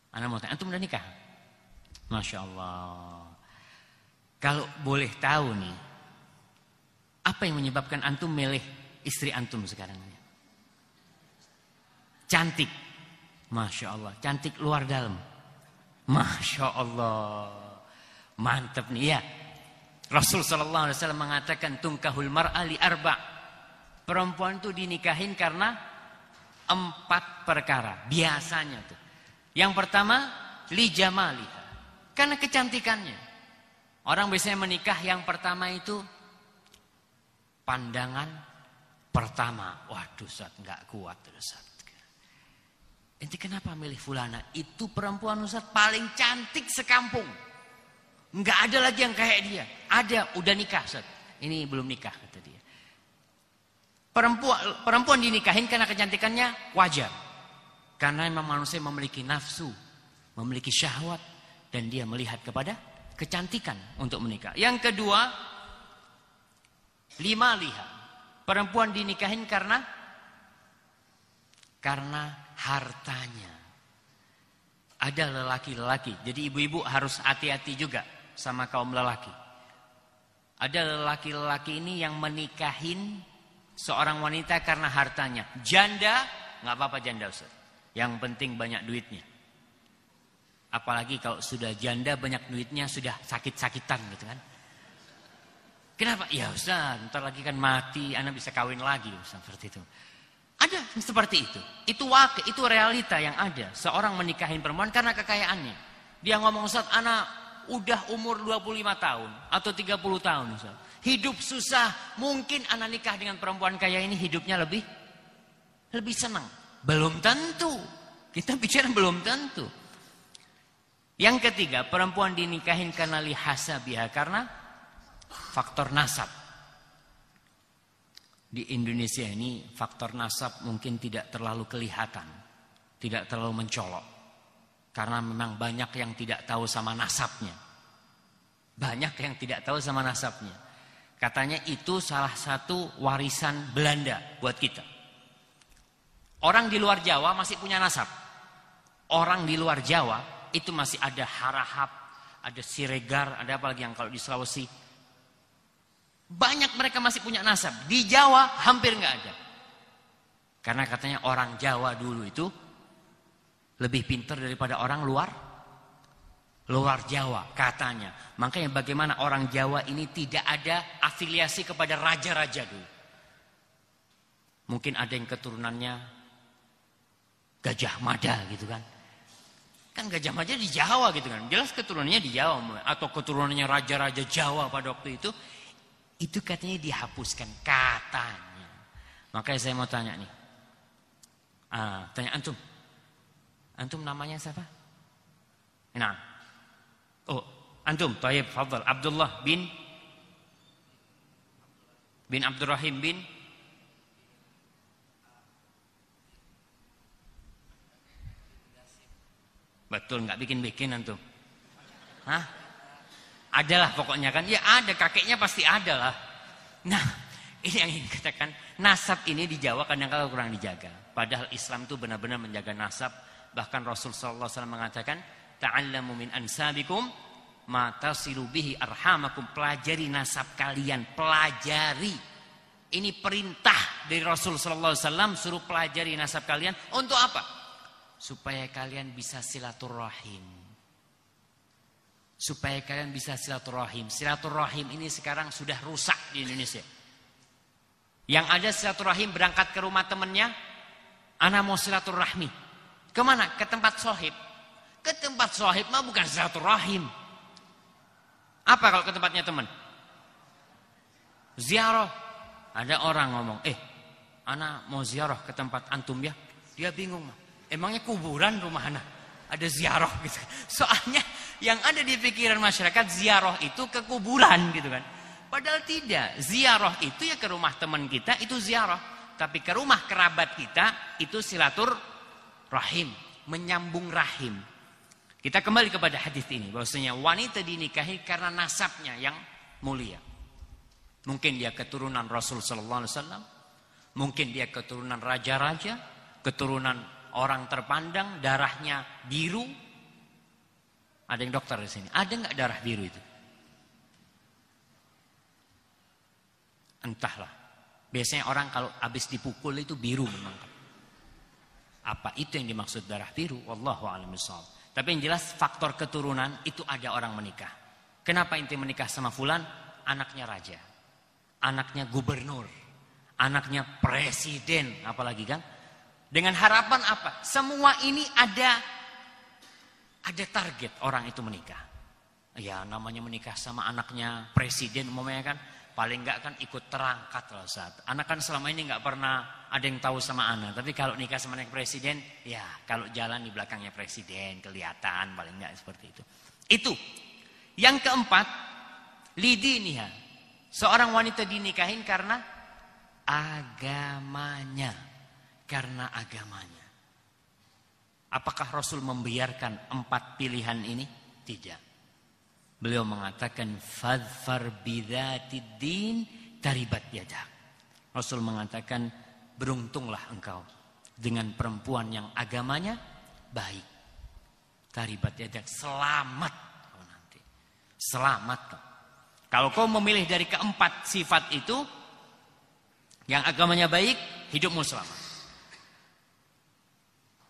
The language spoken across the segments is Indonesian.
Anak mau tanya, antum udah nikah? Masya Allah. Kalau boleh tahu nih, apa yang menyebabkan antum milih istri antum sekarang ini? Cantik. Masya Allah. Cantik luar dalam. Masya Allah. Mantap nih ya. Rasul sallallahu alaihi wasallam mengatakan tunkahul mar'a li arba'. Perempuan itu dinikahin karena 4 perkara. Biasanya tuh. Yang pertama, li jamaliha. Karena kecantikannya. Orang biasanya menikah yang pertama itu pandangan pertama. Waduh, Ustaz, enggak kuat Ustaz. Ente kenapa milih fulana? Itu perempuan Ustaz paling cantik sekampung. Enggak ada lagi yang kayak dia. Ada, udah nikah Ustaz. Ini belum nikah kata dia. Perempuan dinikahin karena kecantikannya wajar. Karena memang manusia memiliki nafsu, memiliki syahwat, dan dia melihat kepada kecantikan untuk menikah. Yang kedua, liha. Perempuan dinikahin karena hartanya. Ada lelaki-lelaki. Jadi ibu-ibu harus hati-hati juga sama kaum lelaki. Ada lelaki-lelaki ini yang menikahin seorang wanita karena hartanya. Janda, nggak apa-apa janda Ustaz. Yang penting banyak duitnya. Apalagi kalau sudah janda banyak duitnya, sudah sakit-sakitan gitu kan. Kenapa? Ya Ustaz, ntar lagi kan mati, anak bisa kawin lagi Ustaz, seperti itu. Ada seperti itu. Itu wakil, itu realita yang ada. Seorang menikahin perempuan karena kekayaannya. Dia ngomong, Ustaz, anak udah umur 25 tahun atau 30 tahun Ustaz. Hidup susah, mungkin anak nikah dengan perempuan kaya ini hidupnya lebih senang. Belum tentu. Kita bicara belum tentu. Yang ketiga, perempuan dinikahin karena lihasabiha, karena faktor nasab. Di Indonesia ini faktor nasab mungkin tidak terlalu kelihatan, tidak terlalu mencolok. Karena memang banyak yang tidak tahu sama nasabnya. Banyak yang tidak tahu sama nasabnya. Katanya itu salah satu warisan Belanda buat kita. Orang di luar Jawa masih punya nasab. Orang di luar Jawa itu masih ada harahap, ada siregar, ada apa lagi yang kalau di Sulawesi. Banyak mereka masih punya nasab. Di Jawa hampir nggak ada. Karena katanya orang Jawa dulu itu lebih pintar daripada orang luar Jawa katanya. Makanya bagaimana orang Jawa ini tidak ada afiliasi kepada raja-raja dulu. Mungkin ada yang keturunannya Gajah Mada gitu kan. Kan Gajah Mada di Jawa gitu kan. Jelas keturunannya di Jawa. Atau keturunannya raja-raja Jawa pada waktu itu. Itu katanya dihapuskan. Katanya. Makanya saya mau tanya nih. Tanya antum. Antum namanya siapa? Nah. Oh, antum. Tayyib, fadhal. Abdullah bin Abdurrahim bin betul, nggak bikin-bikin antum. Hah? Adalah pokoknya kan. Ya ada, kakeknya pasti ada lah. Nah, ini yang ingin katakan. Nasab ini di Jawa kadang-kadang kurang dijaga. Padahal Islam itu benar-benar menjaga nasab. Bahkan Rasul sallallahu alaihi wasallam mengatakan, ta'allamu min ansabikum ma tasilu bihi arhamakum. Pelajari nasab kalian, pelajari. Ini perintah dari Rasul sallallahu alaihi wasallam, suruh pelajari nasab kalian. Untuk apa? Supaya kalian bisa silaturahim. Supaya kalian bisa silaturahim. Silaturahim ini sekarang sudah rusak di Indonesia. Yang ada silaturahim berangkat ke rumah temannya. Ana mau silaturahmi. Kemana? Ke tempat sohib. Ke tempat sohib mah bukan silaturahim. Apa kalau ke tempatnya teman? Ziarah. Ada orang ngomong, ana mau ziarah ke tempat antum ya. Dia bingung mah. Emangnya kuburan rumah anak? Ada ziarah gitu. Soalnya yang ada di pikiran masyarakat ziarah itu ke kuburan gitu kan. Padahal tidak. Ziarah itu ya ke rumah teman kita itu ziarah. Tapi ke rumah kerabat kita itu silaturahim. Menyambung rahim. Kita kembali kepada hadis ini. Bahwasanya wanita dinikahi karena nasabnya yang mulia. Mungkin dia keturunan Rasul sallallahu alaihi wasallam. Mungkin dia keturunan raja-raja. Keturunan orang terpandang, darahnya biru, Ada yang dokter di sini. Ada nggak darah biru itu? Entahlah. Biasanya orang kalau habis dipukul itu biru memang. Apa itu yang dimaksud darah biru? Wallahu a'lam bishawab. Tapi yang jelas faktor keturunan itu ada orang menikah. Kenapa inti menikah sama fulan? Anaknya raja. Anaknya gubernur. Anaknya presiden. Apalagi kan? Dengan harapan apa? Semua ini ada target orang itu menikah. Ya namanya menikah sama anaknya presiden umumnya kan. Paling enggak kan ikut terangkat lah saat. Anak kan selama ini enggak pernah ada yang tahu sama anak. Tapi kalau nikah sama anak presiden, ya kalau jalan di belakangnya presiden kelihatan paling enggak seperti itu. Itu. Yang keempat, lidiniha. Seorang wanita dinikahin karena agamanya. Karena agamanya. Apakah Rasul membiarkan 4 pilihan ini? Tidak. Beliau mengatakan fadfar bidzatid din taribat yadak. Rasul mengatakan beruntunglah engkau dengan perempuan yang agamanya baik. Taribat yadak, selamat kau nanti. Selamat kau. Kalau kau memilih dari keempat sifat itu yang agamanya baik, hidupmu selamat.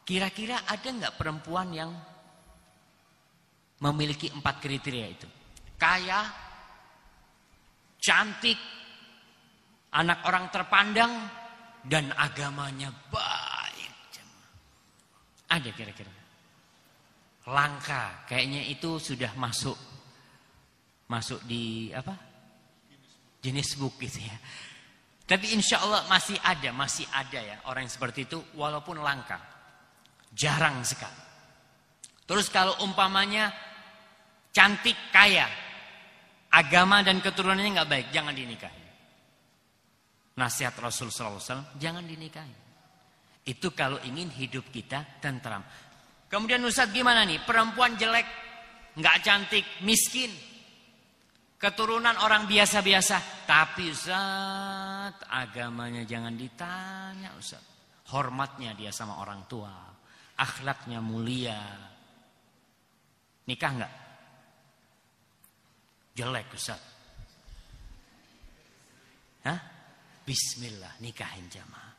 Kira-kira ada enggak perempuan yang memiliki 4 kriteria itu? Kaya, cantik, anak orang terpandang, dan agamanya baik. Ada kira-kira? Langka, kayaknya itu sudah masuk di apa? Jenis book gitu ya. Tapi insya Allah masih ada ya orang yang seperti itu, walaupun langka, jarang sekali. Terus kalau umpamanya cantik, kaya, agama dan keturunannya nggak baik, jangan dinikahi. Nasihat Rasul SAW, jangan dinikahi. Itu kalau ingin hidup kita tentram. Kemudian Ustaz gimana nih? Perempuan jelek, nggak cantik, miskin, keturunan orang biasa-biasa. Tapi Ustaz, agamanya jangan ditanya Ustaz. Hormatnya dia sama orang tua, akhlaknya mulia. Nikah nggak? Jelek Ustaz. Hah? Bismillah, nikahin jamaah.